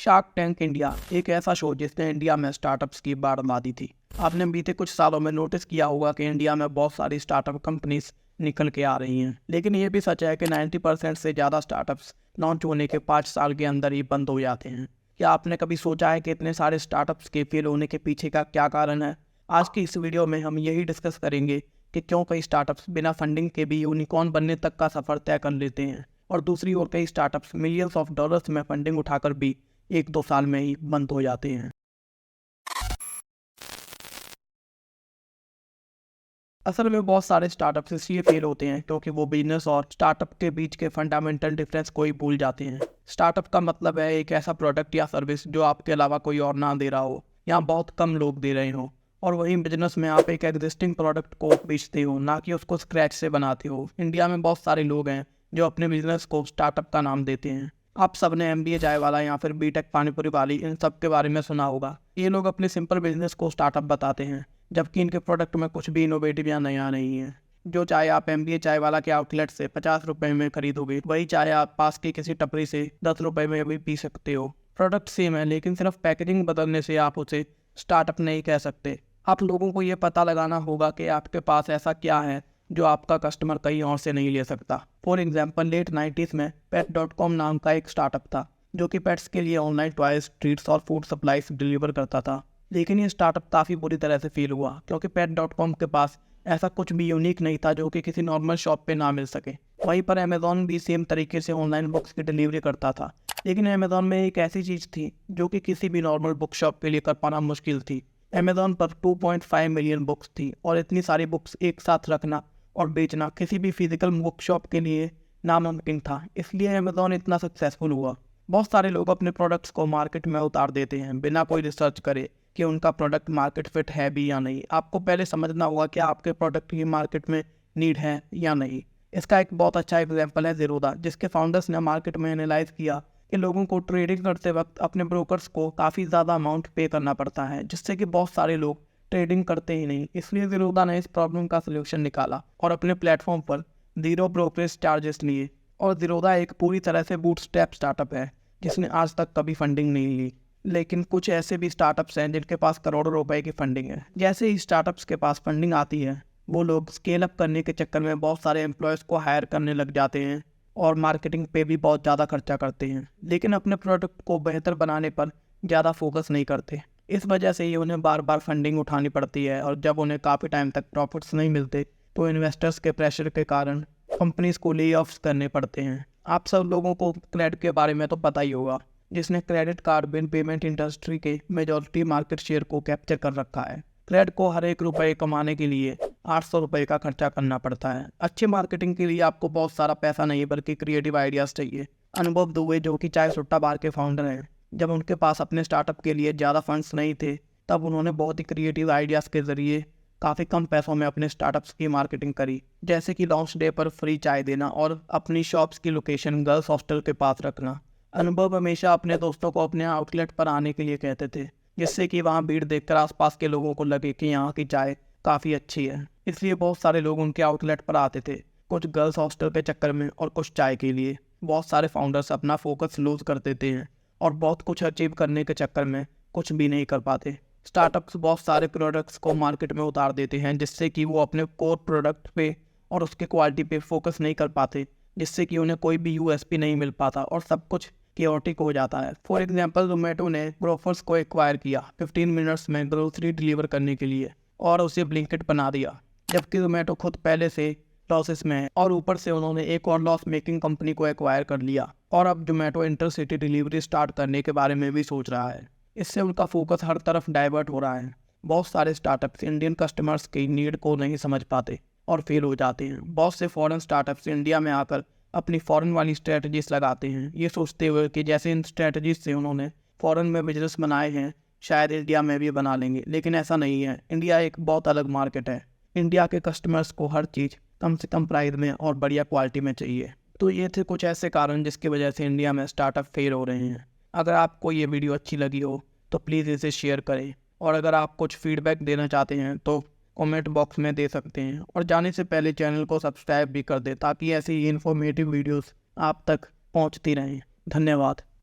Shark tank India एक ऐसा show जिसने इंडिया में स्टार्टअप्स की बर्बादी थी। आपने बीते कुछ सालों में नोटिस किया होगा कि इंडिया में बहुत सारी स्टार्टअप कंपनीज निकल के आ रही हैं, लेकिन ये भी सच है कि 90% से ज़्यादा स्टार्टअप्स लॉन्च होने के 5 साल के अंदर ही बंद हो जाते हैं। क्या आपने कभी सोचा है कि इतने सारे स्टार्टअप्स के फेल होने के पीछे का क्या कारण है? आज की इस वीडियो में हम यही डिस्कस करेंगे कि क्यों कई स्टार्टअप्स बिना फंडिंग के भी यूनिकॉर्न बनने तक का सफर तय कर लेते हैं और दूसरी ओर कई स्टार्टअप्स मिलियंस ऑफ डॉलर्स में फंडिंग उठाकर भी 1-2 साल में ही बंद हो जाते हैं। असल में बहुत सारे स्टार्टअप्स इसलिए फेल होते हैं क्योंकि वो बिजनेस और स्टार्टअप के बीच के फंडामेंटल डिफरेंस को ही भूल जाते हैं। स्टार्टअप का मतलब है एक ऐसा प्रोडक्ट या सर्विस जो आपके अलावा कोई और ना दे रहा हो या बहुत कम लोग दे रहे हो, और वहीं बिजनेस में आप एक एग्जिस्टिंग प्रोडक्ट को बेचते हो, ना कि उसको स्क्रैच से बनाते हो। इंडिया में बहुत सारे लोग हैं जो अपने बिजनेस को स्टार्टअप का नाम देते हैं। आप सबने MBA चाय वाला या फिर BTech पानीपुरी वाली इन सब के बारे में सुना होगा। ये लोग अपने सिंपल बिजनेस को स्टार्टअप बताते हैं, जबकि इनके प्रोडक्ट में कुछ भी इनोवेटिव या नया नहीं है। जो चाय आप MBA चाय वाला के आउटलेट से 50 रुपये में खरीदोगे, वही चाय आप पास की किसी टपरी से 10 रुपये में भी पी सकते हो। प्रोडक्ट सेम है, लेकिन सिर्फ पैकेजिंग बदलने से आप उसे स्टार्टअप नहीं कह सकते। आप लोगों को ये पता लगाना होगा कि आपके पास ऐसा क्या है जो आपका कस्टमर कहीं और से नहीं ले सकता। फॉर एग्जाम्पल, लेट 90s में pet.com नाम का एक स्टार्टअप था जो कि पेट्स के लिए ऑनलाइन टॉयज, ट्रीट्स और फूड सप्लाईज डिलीवर करता था। लेकिन ये स्टार्टअप काफ़ी बुरी तरह से फेल हुआ क्योंकि pet.com के पास ऐसा कुछ भी यूनिक नहीं था जो कि किसी नॉर्मल शॉप पे ना मिल सके। वहीं पर अमेजोन भी सेम तरीके से ऑनलाइन बुक्स की डिलीवरी करता था, लेकिन अमेजोन में एक ऐसी चीज़ थी जो कि किसी भी नॉर्मल बुक शॉप के लिए कर पाना मुश्किल थी। अमेजोन पर 2.5 मिलियन बुक्स थी और इतनी सारी बुक्स एक साथ रखना और बेचना किसी भी फिजिकल बुक शॉप के लिए नामुमकिन था। इसलिए अमेजोन इतना सक्सेसफुल हुआ। बहुत सारे लोग अपने प्रोडक्ट्स को मार्केट में उतार देते हैं बिना कोई रिसर्च करे कि उनका प्रोडक्ट मार्केट फिट है भी या नहीं। आपको पहले समझना होगा कि आपके प्रोडक्ट की मार्केट में नीड है या नहीं। इसका एक बहुत अच्छा एग्जाम्पल है ज़ीरोदा, जिसके फाउंडर्स ने मार्केट में एनालाइज किया कि लोगों को ट्रेडिंग करते वक्त अपने ब्रोकर्स को काफ़ी ज़्यादा अमाउंट पे करना पड़ता है, जिससे कि बहुत सारे लोग ट्रेडिंग करते ही नहीं। इसलिए ज़ीरोदा ने इस प्रॉब्लम का सलूशन निकाला और अपने प्लेटफॉर्म पर 0 ब्रोकरेज चार्जेस लिए। और ज़ीरोदा एक पूरी तरह से बूटस्ट्रैप स्टार्टअप है जिसने आज तक कभी फंडिंग नहीं ली। लेकिन कुछ ऐसे भी स्टार्टअप्स हैं जिनके पास करोड़ों रुपए की फंडिंग है। जैसे ही स्टार्टअप्स के पास फंडिंग आती है, वो लोग स्केल अप करने के चक्कर में बहुत सारे एम्प्लॉयज़ को हायर करने लग जाते हैं और मार्केटिंग पे भी बहुत ज़्यादा खर्चा करते हैं, लेकिन अपने प्रोडक्ट को बेहतर बनाने पर ज़्यादा फोकस नहीं करते। इस वजह से ही उन्हें बार बार फंडिंग उठानी पड़ती है, और जब उन्हें काफ़ी टाइम तक प्रॉफिट्स नहीं मिलते तो इन्वेस्टर्स के प्रेशर के कारण कंपनीज को ले ऑफ्स करने पड़ते हैं। आप सब लोगों को क्रेडिट के बारे में तो पता ही होगा, जिसने credit card bill payment industry के मेजॉरिटी मार्केट शेयर को कैप्चर कर रखा है। क्रेडिट को हर 1 रुपये कमाने के लिए 800 रुपये का खर्चा करना पड़ता है। अच्छी मार्केटिंग के लिए आपको बहुत सारा पैसा नहीं बल्कि क्रिएटिव आइडियाज़ चाहिए। अनुभव दुबे, जो कि चाय सुट्टा बार के फाउंडर हैं, जब उनके पास अपने स्टार्टअप के लिए ज़्यादा फंड्स नहीं थे, तब उन्होंने बहुत ही क्रिएटिव आइडियाज़ के ज़रिए काफ़ी कम पैसों में अपने स्टार्टअप्स की मार्केटिंग करी, जैसे कि लॉन्च डे पर फ्री चाय देना और अपनी शॉप्स की लोकेशन गर्ल्स हॉस्टल के पास रखना। अनुभव हमेशा अपने दोस्तों को अपने आउटलेट पर आने के लिए कहते थे, जिससे कि वहाँ भीड़ देखकर आसपास के लोगों को लगे कि यहाँ की चाय काफ़ी अच्छी है। इसलिए बहुत सारे लोग उनके आउटलेट पर आते थे, कुछ गर्ल्स हॉस्टल के चक्कर में और कुछ चाय के लिए। बहुत सारे फाउंडर्स अपना फोकस लूज कर देते हैं और बहुत कुछ अचीव करने के चक्कर में कुछ भी नहीं कर पाते। स्टार्टअप्स बहुत सारे प्रोडक्ट्स को मार्केट में उतार देते हैं, जिससे कि वो अपने कोर प्रोडक्ट पे और उसके क्वालिटी पे फोकस नहीं कर पाते, जिससे कि उन्हें कोई भी USP नहीं मिल पाता और सब कुछ केओटिक हो जाता है। फॉर एग्जाम्पल, जोमेटो ने ग्रोफर्स को एक्वायर किया 15 मिनट्स में ग्रोसरी डिलीवर करने के लिए और उसे ब्लिंकिट बना दिया, जबकि जोमेटो खुद पहले से लॉसेस में है और ऊपर से उन्होंने एक और लॉस मेकिंग कंपनी को एक्वायर कर लिया और अब जोमेटो इंटरसिटी डिलीवरी स्टार्ट करने के बारे में भी सोच रहा है। इससे उनका फोकस हर तरफ डाइवर्ट हो रहा है। बहुत सारे स्टार्टअप्स इंडियन कस्टमर्स की नीड को नहीं समझ पाते और फेल हो जाते हैं। बहुत से फॉरेन स्टार्टअप्स इंडिया में आकर अपनी फॉरेन वाली स्ट्रेटजीज लगाते हैं, ये सोचते हुए कि जैसे इन स्ट्रेटजीज से उन्होंने फॉरेन में बिजनेस बनाए हैं, शायद इंडिया में भी बना लेंगे। लेकिन ऐसा नहीं है। इंडिया एक बहुत अलग मार्केट है। इंडिया के कस्टमर्स को हर चीज़ कम से कम प्राइस में और बढ़िया क्वालिटी में चाहिए। तो ये थे कुछ ऐसे कारण जिसकी वजह से इंडिया में स्टार्टअप फेल हो रहे हैं। अगर आपको ये वीडियो अच्छी लगी हो तो प्लीज़ इसे शेयर करें, और अगर आप कुछ फीडबैक देना चाहते हैं तो कमेंट बॉक्स में दे सकते हैं। और जाने से पहले चैनल को सब्सक्राइब भी कर दें ताकि ऐसी इन्फॉर्मेटिव वीडियोस आप तक पहुंचती रहें। धन्यवाद।